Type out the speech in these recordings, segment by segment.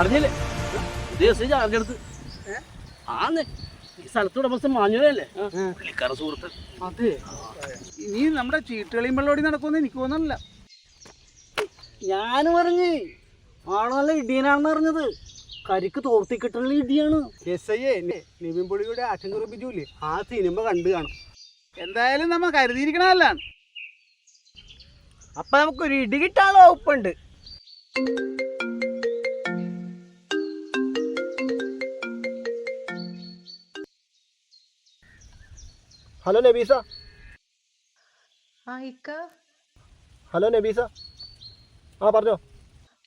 അറിഞ്ഞില്ലേ ദിവസം ചാർജ് എടുത്ത് ആന്നേ ഈ സ്ഥലത്ത് ഉടമസ്ഥ മാഞ്ഞുവല്ലേ പുള്ളിക്കാര സുഹൃത്ത്. അതെ ഇനി നമ്മുടെ ചീട്ടുകളിയും വെള്ളോടി നടക്കുമെന്ന് എനിക്ക് തോന്നുന്നില്ല. ഞാൻ പറഞ്ഞ് ആള് നല്ല ഇടിയനാണെന്ന് അറിഞ്ഞത്. കരിക്ക് തോർത്തിക്കിട്ടുള്ള ഇടിയാണ്. നിവിൻ പൊളിയുടെ ആക്ഷൻ കുറിപ്പിച്ചൂല്ലേ, ആ സിനിമ കണ്ടു കാണും. എന്തായാലും നമ്മ കരുതിയിരിക്കണമല്ലാണ്. അപ്പൊ നമുക്കൊരു ഇടി കിട്ടാനുള്ള വകുപ്പുണ്ട്. ഹലോ നബീസ. ഇക്ക ഹലോ നബീസ. പറഞ്ഞോ.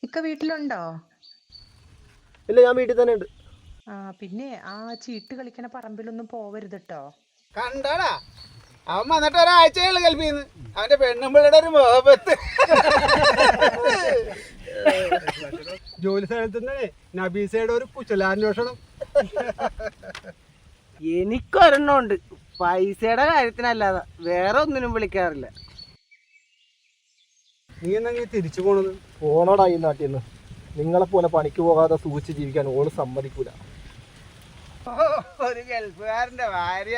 ഇക്ക വീട്ടിലുണ്ടോ? ഇല്ല, ഞാൻ വീട്ടിൽ തന്നെ ഉണ്ട്. പിന്നെ ആ ചീട്ട് കളിക്കണ പറമ്പിലൊന്നും പോവരുത് കേട്ടോ. കണ്ടാടാ, അവൻ വന്നിട്ട് ഒരാഴ്ചയുള്ള ഗൾഫിന്ന്. അവന്റെ പെണ്ണുമ്പിളുടെ ഒരു മോഹബത്ത്. ജോലി സ്ഥലത്ത് തന്നെ നബീസയുടെ ഒരു കുശലാന്വേഷണം. എനിക്കൊരെണ്ണമുണ്ട്, പൈസയുടെ കാര്യത്തിനല്ലാതെ വേറെ ഒന്നിനും വിളിക്കാറില്ല. നീ എന്നാ തിരിച്ചു പോണത്? പോണടാ ഈ നാട്ടിൽ നിന്ന്. നിങ്ങളെപ്പോലെ പണിക്ക് പോകാതെ സൂക്ഷിച്ച് ജീവിക്കാൻ ഓള് സമ്മതിക്കൂല. ഒരു ഗൾഫുകാരന്റെ ഭാര്യ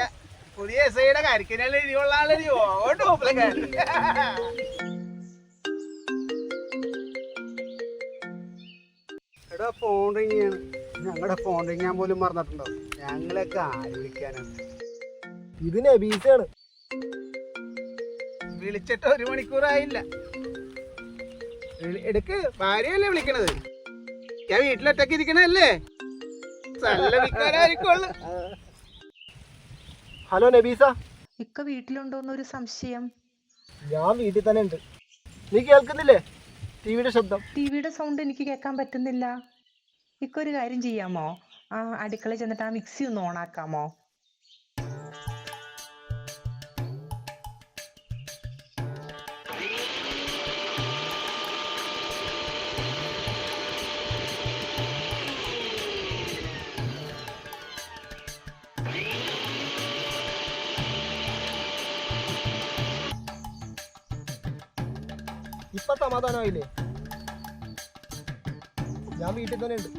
പുതിയ എസ്ഐയുടെ കരിക്കിനുള്ള ഇരികൊള്ളാളൊരു എടാ, ഫോൺ റിങ് ചെയ്യാണ്. ഞങ്ങളുടെ ഫോൺ റിങ് ഞാൻ പോലും മറന്നിട്ടുണ്ടോ? ഞങ്ങളൊക്കെ ആര് വിളിക്കാനാണ്? ഇത് നബീസയാണ്. വിളിച്ചിട്ട് 1 മണിക്കൂറായില്ല. എടുക്ക്, ഭാര്യയല്ലേ വിളിക്കണത്. ഞാൻ വീട്ടിലൊറ്റക്ക് ഇരിക്കണല്ലേ. ഹലോ നബീസ. ഇക്ക വീട്ടിലുണ്ടോന്നൊരു സംശയം. ഞാൻ വീട്ടിൽ തന്നെ ഉണ്ട്. നീ കേൾക്കുന്നില്ലേ ടിവിയുടെ ശബ്ദം? ടിവിയുടെ സൗണ്ട് എനിക്ക് കേൾക്കാൻ പറ്റുന്നില്ല. ഇക്ക ഒരു കാര്യം ചെയ്യാമോ, അടുക്കളയിൽ ചെന്നിട്ട് ആ മിക്സി ഒന്ന് ഓണാക്കാമോ? ഇപ്പൊ സമാധാനമായില്ലേ? ഞാൻ വീട്ടിൽ തന്നെ ഉണ്ട്.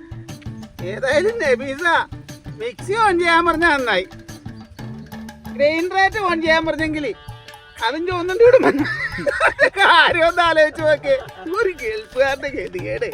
ഏതായാലും നബീസ മിക്സി ഓൺ ചെയ്യാൻ പറഞ്ഞ നന്നായി. ഗ്രൈൻഡറേറ്റ് ഓൺ ചെയ്യാൻ പറഞ്ഞെങ്കിൽ അതും ചോന്നുണ്ട് വിടും. കാര്യം ഒന്ന് ആലോചിച്ച് നോക്ക്. ഒരു ഗൾഫുകാരന്റെ ഗതികേട്.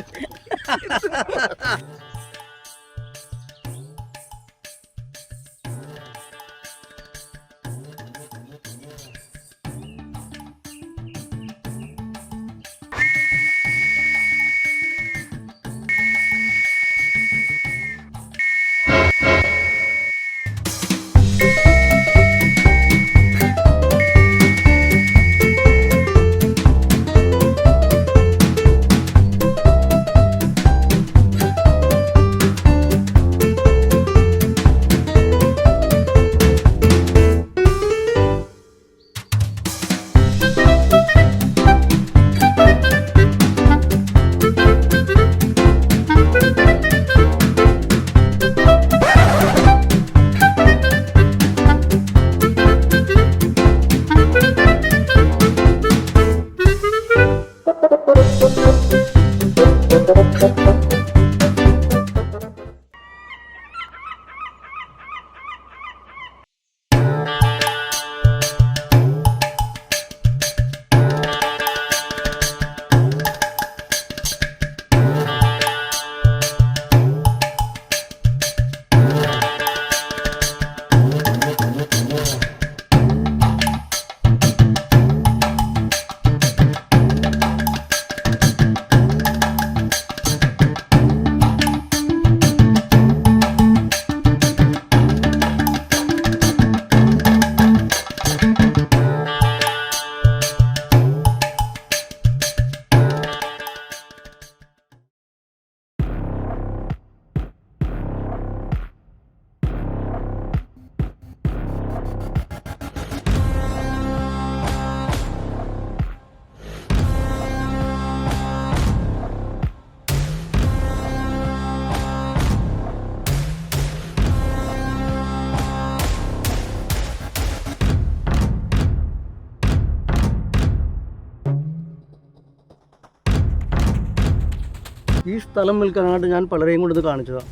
ഈ സ്ഥലം വിൽക്കാനായിട്ട് ഞാൻ പലരെയും കൊണ്ട് ഇത് കാണിച്ചതാണ്.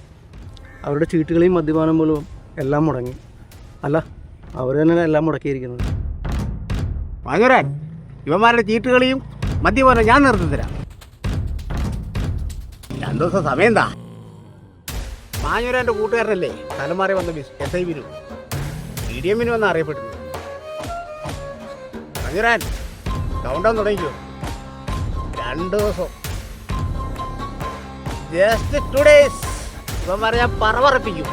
അവരുടെ ചീട്ടുകളെയും മദ്യപാനം പോലും എല്ലാം മുടങ്ങി. അല്ല, അവർ തന്നെ എല്ലാം മുടക്കിയിരിക്കുന്നത്. മാഞ്ഞൂരാൻ, ഇവന്മാരുടെ ചീട്ടുകളിയും മദ്യപാനം ഞാൻ നിർത്തി തരാം. 2 ദിവസം സമയം എന്താ? മാഞ്ഞൂരാൻ്റെ കൂട്ടുകാരനല്ലേ തലമാറി വന്ന SI വിനു, DDM വിനു എന്ന് അറിയപ്പെടുന്നു. മാഞ്ഞൂരാൻ, കൗണ്ട് ഡൗൺ തുടങ്ങിക്കോ. 2 ദിവസം, ജസ്റ്റ് 2 days ഇവന്മാരെ ഞാൻ പറവറപ്പിക്കും.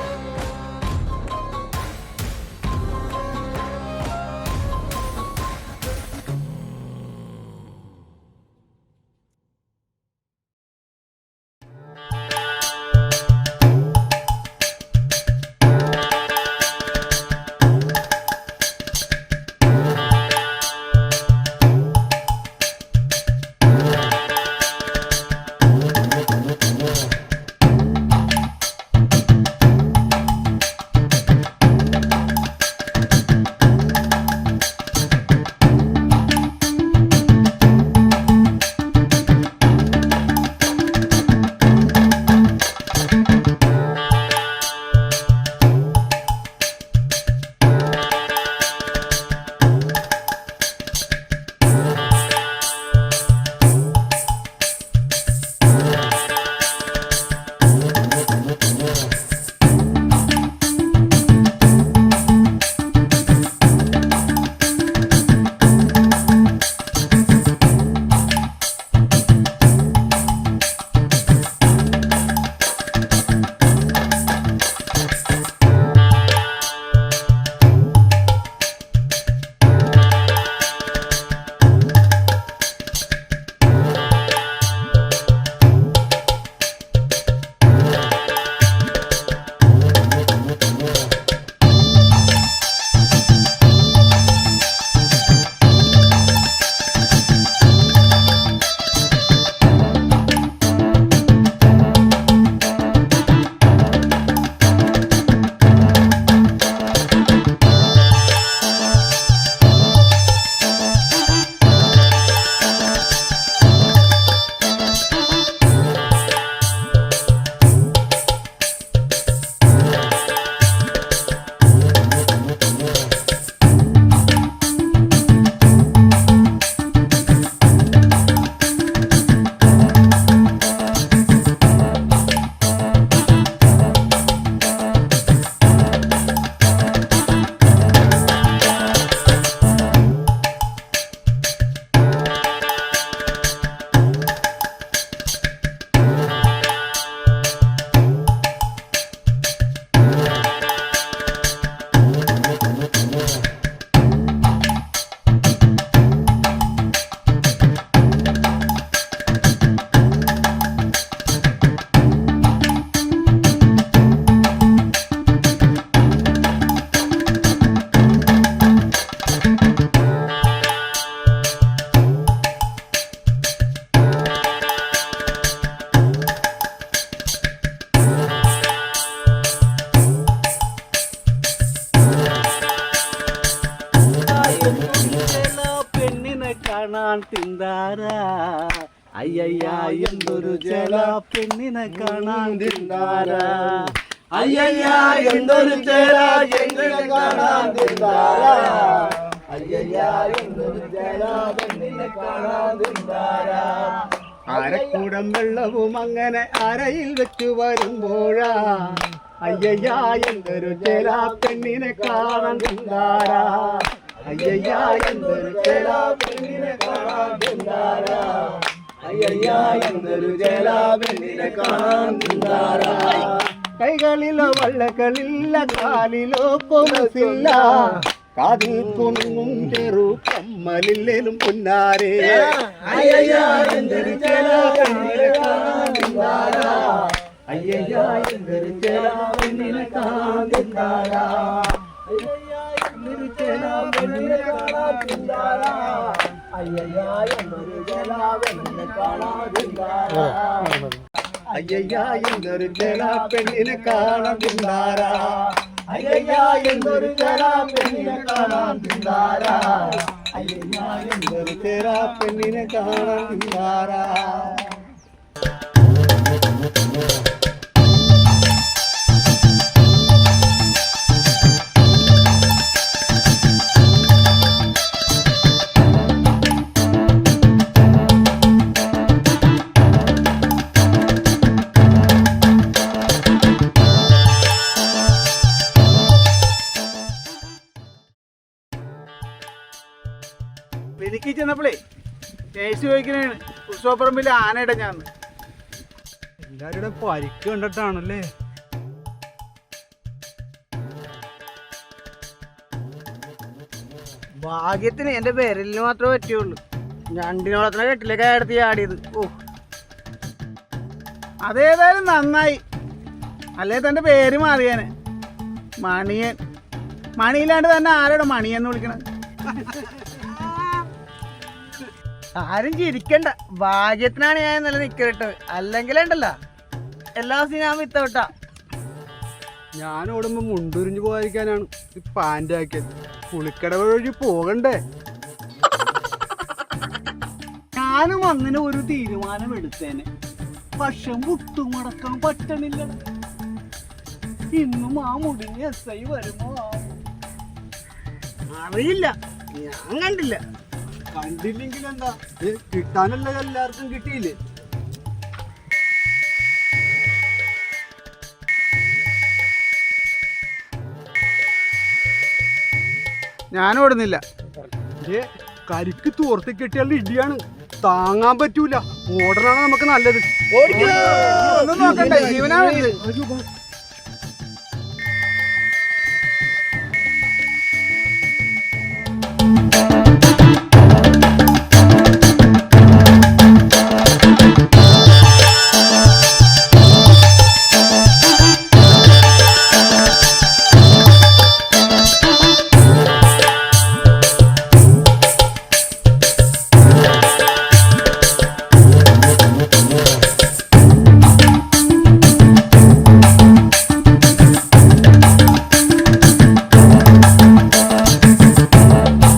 കാണാൻ തിന്താര അയ്യയ്യ എന്തൊരു ജല പെണ്ണിനെ കാണാൻ തിന്താര അയ്യയ്യ എന്തൊരു ജല പെണ്ണിനെ കാണാൻ തിന്താര അയ്യയ്യ എന്തൊരു ജല പെണ്ണിനെ കാണാൻ തിന്താര അരക്കൂടം വെള്ളവും അങ്ങനെ അരയിൽ വെച്ചു വരുമ്പോഴാ അയ്യയ്യ എന്തൊരു ജല പെണ്ണിനെ കാണാൻ തിന്താര അയ്യയ്യ എന്തൊരു ജല പെണ്ണിനെ കാണാൻ തിന്താര അയ്യയ്യ എന്തൊരു ജല പെണ്ണിനെ കാണാൻ തിന്താര കൈകളിലോ വള്ളകളില്ല കാലിലോ കൊലസില്ല കാതിൽ കുണുങ്ങും ചെറു കമ്മലില്ലേലും പുന്നാരേ അയ്യയ്യ എന്തൊരു ജല പെണ്ണിനെ കാണാൻ തിന്താര അയ്യയ്യ എന്തൊരു ജല പെണ്ണിനെ കാണാൻ തിന്താര അയ്യയ്യ എന്തൊരു ജല പെണ്ണിനെ കാണാൻ തിന്താര അയ്യയ്യ എന്തൊരു ജല പെണ്ണിനെ കാണാൻ തിന്താര അയ്യയ്യ എന്തൊരു ജല പെണ്ണിനെ കാണാൻ തിന്താര അയ്യയ്യ എന്തൊരു ജല പെണ്ണിനെ കാണാൻ തിന്താര അയ്യയ്യ എന്തൊരു ജല പെണ്ണിനെ കാണാൻ തിന്താര എനിക്ക് ചെന്നപ്പോഴേ ചേച്ചി ചോദിക്കണേണ് ഉത്സവപ്പറമ്പിൽ ആന ഇടഞ്ഞാന്ന്. എല്ലാവരുടെ പരിക്ക് കണ്ടിട്ടാണല്ലേ? ഭാഗ്യത്തിന് എന്റെ പേരലിന് മാത്രമേ പറ്റുള്ളൂ. ഞണ്ടിനോളത്തിനെ കെട്ടിലേക്ക് അടുത്ത് ചാടിയത്. ഓ, അതേതായാലും നന്നായി, അല്ലേ തന്റെ പേര് മാറിയാന്. മണിയൻ. മണിയില്ലാണ്ട് തന്നെ ആരോടെ മണിയെന്ന് വിളിക്കണത്? ആരും ചിരിക്കണ്ട. ഭാഗ്യത്തിനാണ് ഞാൻ ഇന്നലെ നിക്കറിട്ടത്. അല്ലെങ്കിലുണ്ടല്ലോ എല്ലാ ദിവസവും ഞാൻ വിത്തവിട്ടാ. ഞാൻ ഓടുമ്പോ മുണ്ടുരിഞ്ഞു പോകാതിരിക്കാനാണ് ഈ പാൻ്റ് ആക്കിയത്. പുളിക്കട വഴി പോകണ്ടേ? ഞാനും അങ്ങനെ ഒരു തീരുമാനം എടുത്തേനെ, പക്ഷെ മുട്ടുമടക്കാൻ പറ്റണില്ല. ഇന്നും ആ മുടിഞ്ഞ SI വരുമോ? അറിയില്ല, ഞാൻ കണ്ടില്ല. കണ്ടില്ലെങ്കിൽ എന്താ, കിട്ടാനല്ല എല്ലാവർക്കും കിട്ടിയില്ലേ? ഞാൻ ഓടുന്നില്ല. കരിക്ക് തോർത്തി കെട്ടിയാൽ ഇടിയാണ്, താങ്ങാൻ പറ്റൂല. ഓടനാണ് നമുക്ക് നല്ലത്. ഒന്നും നോക്കണ്ട, ജീവനാ വേണ്ടത്.